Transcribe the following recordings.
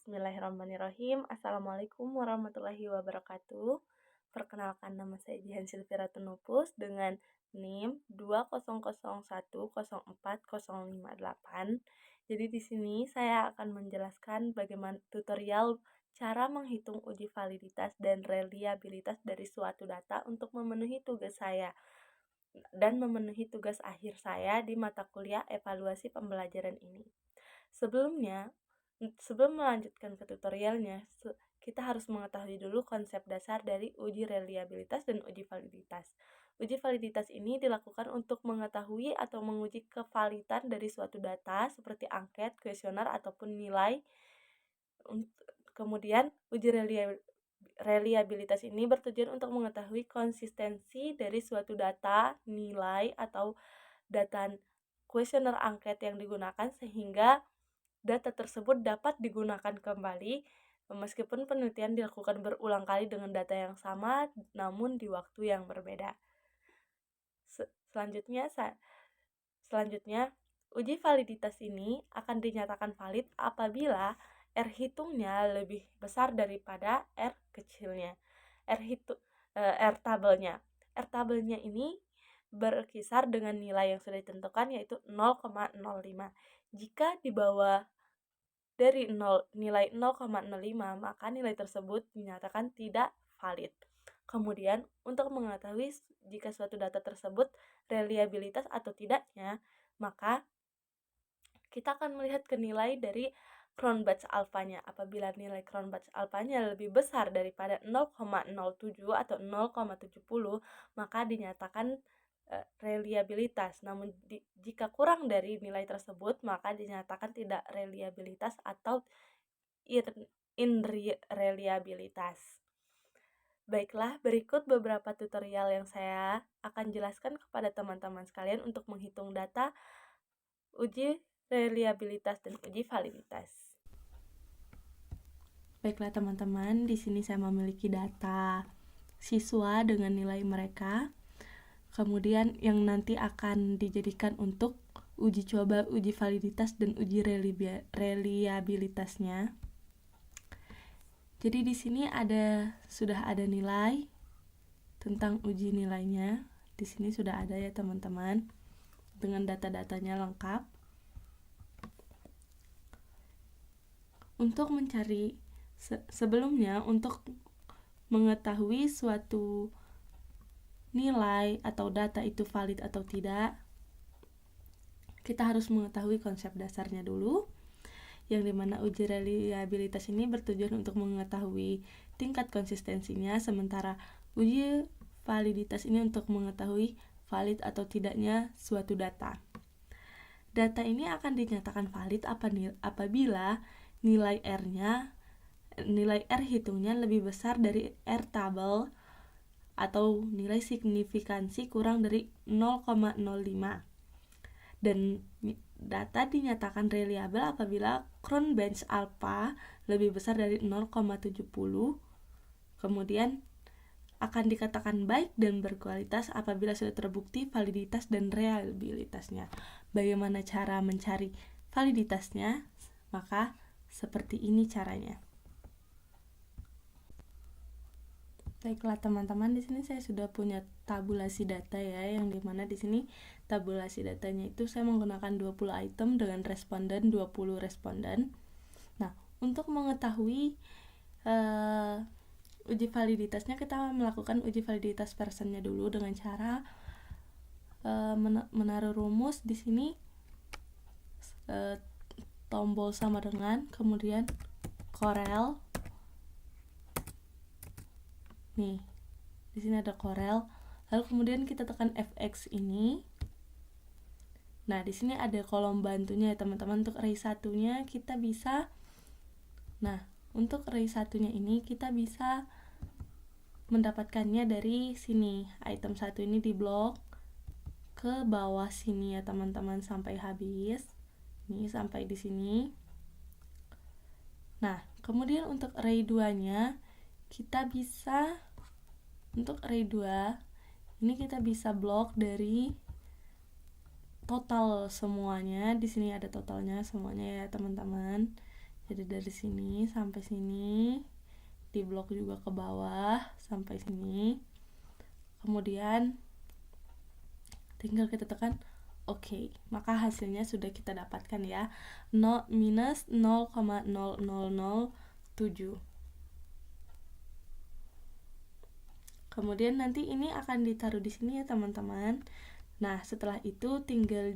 Bismillahirrahmanirrahim. Assalamualaikum warahmatullahi wabarakatuh. Perkenalkan, nama saya Jihan Silvira Tunupus dengan NIM 20010404058. Jadi di sini saya akan menjelaskan bagaimana tutorial cara menghitung uji validitas dan reliabilitas dari suatu data untuk memenuhi tugas saya dan memenuhi tugas akhir saya di mata kuliah evaluasi pembelajaran ini. Sebelum melanjutkan ke tutorialnya, kita harus mengetahui dulu konsep dasar dari uji reliabilitas dan uji validitas. Uji validitas ini dilakukan untuk mengetahui atau menguji kevalidan dari suatu data seperti angket, kuesioner, ataupun nilai. Kemudian, uji reliabilitas ini bertujuan untuk mengetahui konsistensi dari suatu data, nilai, atau data kuesioner angket yang digunakan sehingga data tersebut dapat digunakan kembali meskipun penelitian dilakukan berulang kali dengan data yang sama namun di waktu yang berbeda. Selanjutnya, uji validitas ini akan dinyatakan valid apabila R hitungnya lebih besar daripada R kecilnya. R tabelnya. R tabelnya ini berkisar dengan nilai yang sudah ditentukan yaitu 0,05. Jika di bawah dari nilai 0,05, maka nilai tersebut dinyatakan tidak valid. Kemudian, untuk mengetahui jika suatu data tersebut reliabilitas atau tidaknya, maka kita akan melihat ke nilai dari Cronbach's alfanya. Apabila nilai Cronbach's alfanya lebih besar daripada 0,07 atau 0,70, maka dinyatakan reliabilitas. Namun jika kurang dari nilai tersebut, maka dinyatakan tidak reliabilitas atau irreliabilitas. Baiklah, berikut beberapa tutorial yang saya akan jelaskan kepada teman-teman sekalian untuk menghitung data uji reliabilitas dan uji validitas. Baiklah teman-teman, di sini saya memiliki data siswa dengan nilai mereka. Kemudian yang nanti akan dijadikan untuk uji coba, uji validitas, dan uji reliabilitasnya. Jadi di sini sudah ada nilai tentang uji nilainya. Di sini sudah ada ya teman-teman, dengan data-datanya lengkap. Untuk mencari sebelumnya, untuk mengetahui suatu nilai atau data itu valid atau tidak, kita harus mengetahui konsep dasarnya dulu, yang dimana uji reliabilitas ini bertujuan untuk mengetahui tingkat konsistensinya, sementara uji validitas ini untuk mengetahui valid atau tidaknya suatu data. Data ini akan dinyatakan valid apabila nilai R hitungnya lebih besar dari R tabel atau nilai signifikansi kurang dari 0,05, dan data dinyatakan reliable apabila Cronbach's alpha lebih besar dari 0,70. Kemudian akan dikatakan baik dan berkualitas apabila sudah terbukti validitas dan reliabilitasnya. Bagaimana cara mencari validitasnya? Maka seperti ini caranya. Baiklah teman-teman, di sini saya sudah punya tabulasi data ya, yang dimana di sini tabulasi datanya itu saya menggunakan 20 item dengan responden 20 responden. Nah, untuk mengetahui uji validitasnya, kita melakukan uji validitas personnya dulu dengan cara menaruh rumus di sini, tombol sama dengan, kemudian Corel. Nih, di sini ada Corel. Lalu kemudian kita tekan Fx ini. Nah, di sini ada kolom bantunya ya teman-teman. Untuk array satunya kita bisa, untuk array satunya ini kita bisa mendapatkannya dari sini. Item 1 ini di blok ke bawah sini ya teman-teman sampai habis. Ini sampai di sini. Nah, kemudian untuk array 2-nya kita bisa, untuk array 2 ini kita bisa blok dari total semuanya. Di sini ada totalnya semuanya ya teman-teman. Jadi dari sini sampai sini, di blok juga ke bawah sampai sini. Kemudian tinggal kita tekan oke, maka hasilnya sudah kita dapatkan ya, minus 0,0007. Kemudian nanti ini akan ditaruh di sini ya teman-teman. Nah, setelah itu tinggal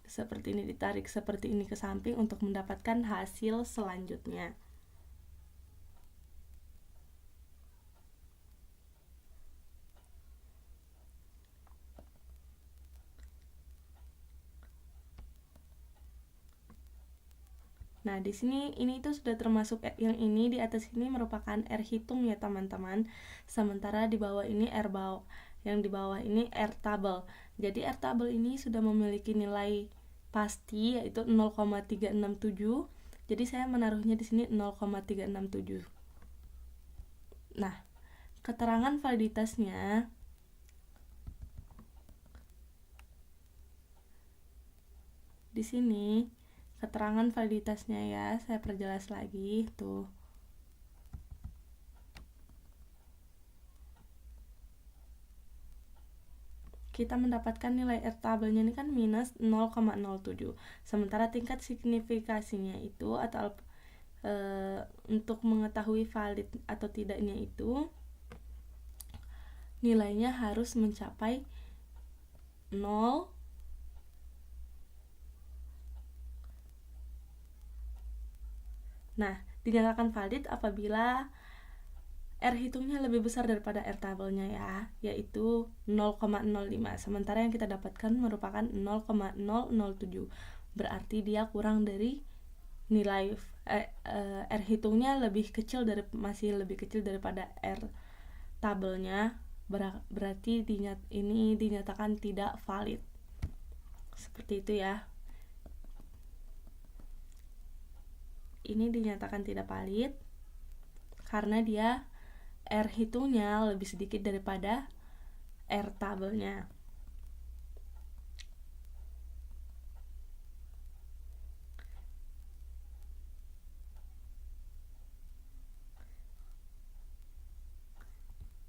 seperti ini, ditarik seperti ini ke samping untuk mendapatkan hasil selanjutnya. Nah, di sini ini itu sudah termasuk yang ini di atas ini merupakan R hitung ya teman-teman. Sementara di bawah ini yang di bawah ini R tabel. Jadi R tabel ini sudah memiliki nilai pasti yaitu 0,367. Jadi saya menaruhnya di sini 0,367. Nah, keterangan validitasnya di sini. Keterangan validitasnya ya, saya perjelas lagi tuh. Kita mendapatkan nilai R tabelnya ini kan minus 0,07. Sementara tingkat signifikasinya itu atau untuk mengetahui valid atau tidaknya itu nilainya harus mencapai 0. Nah, dinyatakan valid apabila R hitungnya lebih besar daripada R tabelnya ya, yaitu 0,05. Sementara yang kita dapatkan merupakan 0,007. Berarti dia kurang dari nilai R hitungnya masih lebih kecil daripada R tabelnya. Berarti ini dinyatakan tidak valid. Seperti itu ya. Ini dinyatakan tidak valid karena dia R hitungnya lebih sedikit daripada R tabelnya.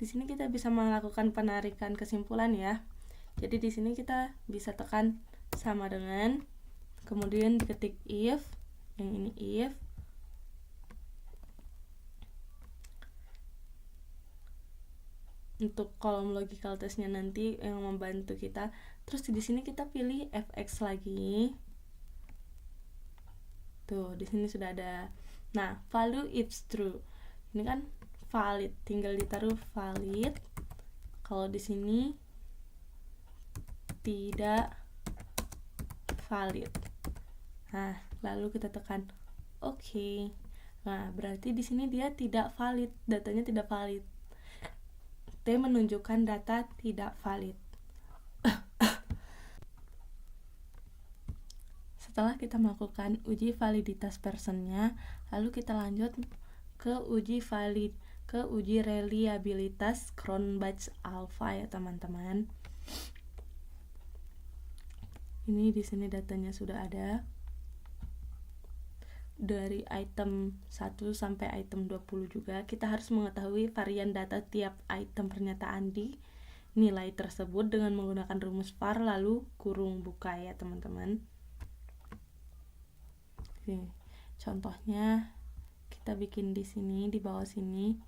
Di sini kita bisa melakukan penarikan kesimpulan ya. Jadi di sini kita bisa tekan sama dengan, kemudian diketik if, yang ini if, untuk kolom logical testnya nanti yang membantu kita. Terus di sini kita pilih fx lagi. Tuh, di sini sudah ada. Nah, value if true. Ini kan valid, tinggal ditaruh valid. Kalau di sini tidak valid. Nah, lalu kita tekan oke. Nah, berarti di sini dia tidak valid, datanya tidak valid. T menunjukkan data tidak valid. Setelah kita melakukan uji validitas personnya, lalu kita lanjut ke uji reliabilitas Cronbach Alpha ya teman-teman. Ini di sini datanya sudah ada. Dari item 1 sampai item 20 juga kita harus mengetahui varian data tiap item pernyataan di nilai tersebut dengan menggunakan rumus var lalu kurung buka ya teman-teman. Contohnya kita bikin di sini, di bawah sini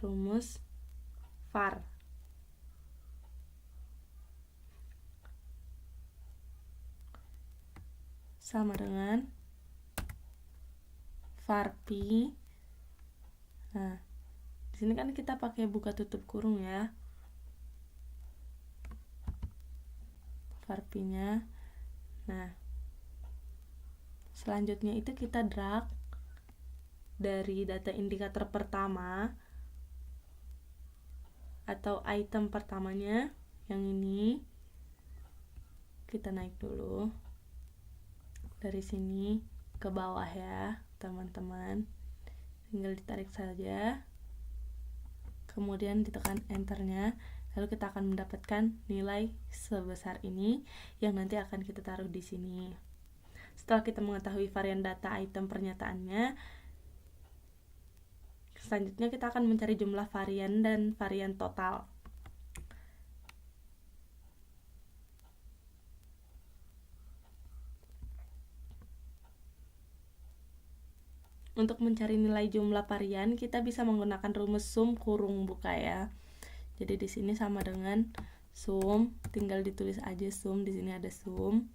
rumus var sama dengan var pi. Nah, di sini kan kita pakai buka tutup kurung ya. Var pi-nya. Nah, selanjutnya itu kita drag dari data indikator pertama atau item pertamanya yang ini, kita naik dulu dari sini ke bawah ya teman-teman, tinggal ditarik saja, kemudian ditekan enternya, lalu kita akan mendapatkan nilai sebesar ini yang nanti akan kita taruh di sini. Setelah kita mengetahui varian data item pernyataannya, selanjutnya kita akan mencari jumlah varian dan varian total. Untuk mencari nilai jumlah varian, kita bisa menggunakan rumus sum kurung buka ya. Jadi di sini sama dengan sum, tinggal ditulis aja sum, di sini ada sum.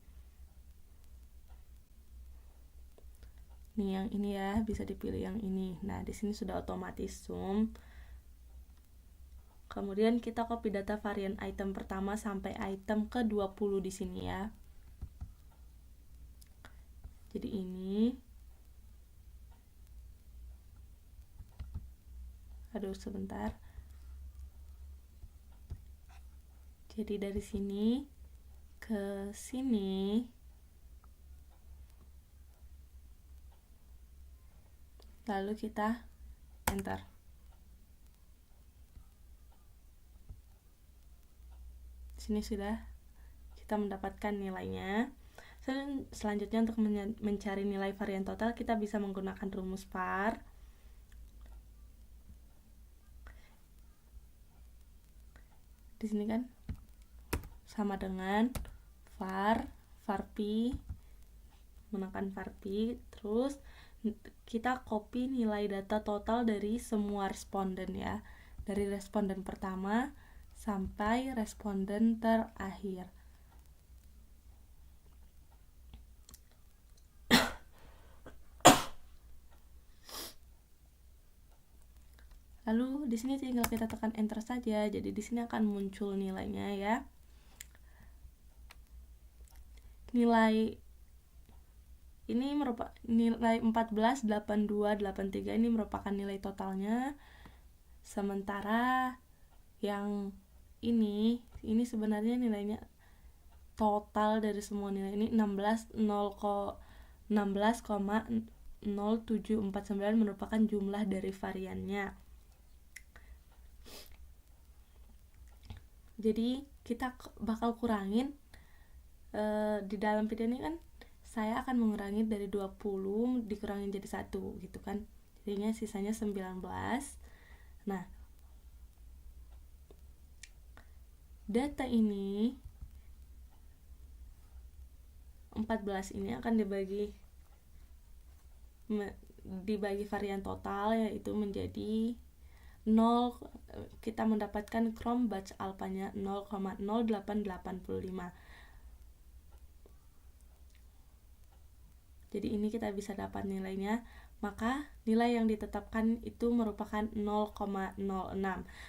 Nih yang ini ya, bisa dipilih yang ini. Nah, di sini sudah otomatis sum. Kemudian kita copy data varian item pertama sampai item ke-20 di sini ya. Jadi ini. Aduh, sebentar. Jadi dari sini ke sini. Lalu kita enter. Sini sudah kita mendapatkan nilainya. Selanjutnya untuk mencari nilai varian total, kita bisa menggunakan rumus var. Di sini kan sama dengan var pi, menekan var pi, terus kita copy nilai data total dari semua responden ya, dari responden pertama sampai responden terakhir. Lalu di sini tinggal kita tekan enter saja. Jadi di sini akan muncul nilainya ya. Nilai ini merupakan nilai 148283 ini merupakan nilai totalnya. Sementara yang ini sebenarnya nilainya total dari semua nilai ini 16,0749 merupakan jumlah dari variannya. Jadi kita bakal kurangin di dalam video ini kan saya akan mengurangi dari 20 dikurangin jadi 1 gitu kan. Jadinya sisanya 19. Nah, data ini 14 ini akan dibagi varian total, yaitu menjadi 0, kita mendapatkan Chrome batch alpha-nya 0,0885. Jadi ini kita bisa dapat nilainya, maka nilai yang ditetapkan itu merupakan 0,06.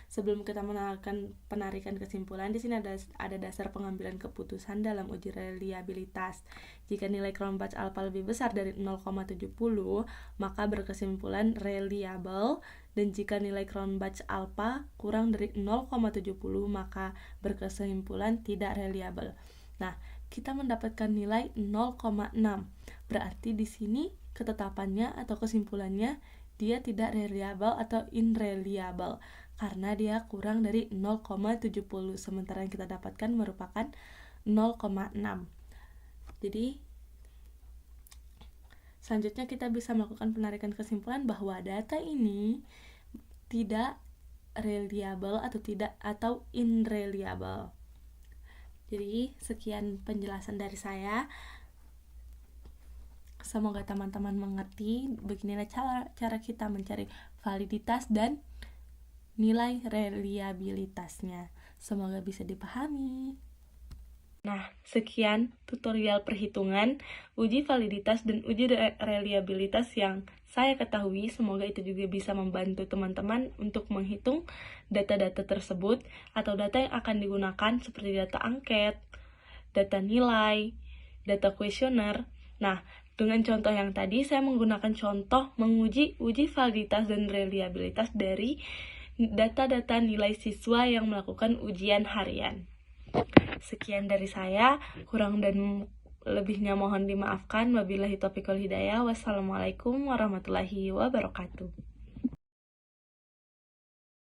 Sebelum kita mengenalkan penarikan kesimpulan, di sini ada dasar pengambilan keputusan dalam uji reliabilitas. Jika nilai Chrome batch alpha lebih besar dari 0,70, maka berkesimpulan reliable, dan jika nilai Chrome batch alpha kurang dari 0,70, maka berkesimpulan tidak reliable. Nah, kita mendapatkan nilai 0,6. Berarti di sini ketetapannya atau kesimpulannya dia tidak reliable atau unreliable karena dia kurang dari 0,70, sementara yang kita dapatkan merupakan 0,6. Jadi selanjutnya kita bisa melakukan penarikan kesimpulan bahwa data ini tidak reliable atau unreliable. Jadi sekian penjelasan dari saya. Semoga teman-teman mengerti beginilah cara kita mencari validitas dan nilai reliabilitasnya. Semoga bisa dipahami. Nah, sekian tutorial perhitungan, uji validitas dan uji reliabilitas yang saya ketahui. Semoga itu juga bisa membantu teman-teman untuk menghitung data-data tersebut atau data yang akan digunakan seperti data angket, data nilai, data kuesioner. Nah, dengan contoh yang tadi, saya menggunakan contoh menguji uji validitas dan reliabilitas dari data-data nilai siswa yang melakukan ujian harian. Sekian dari saya, kurang dan lebihnya mohon dimaafkan. Wabillahi taufiq wal hidayah. Wassalamualaikum warahmatullahi wabarakatuh.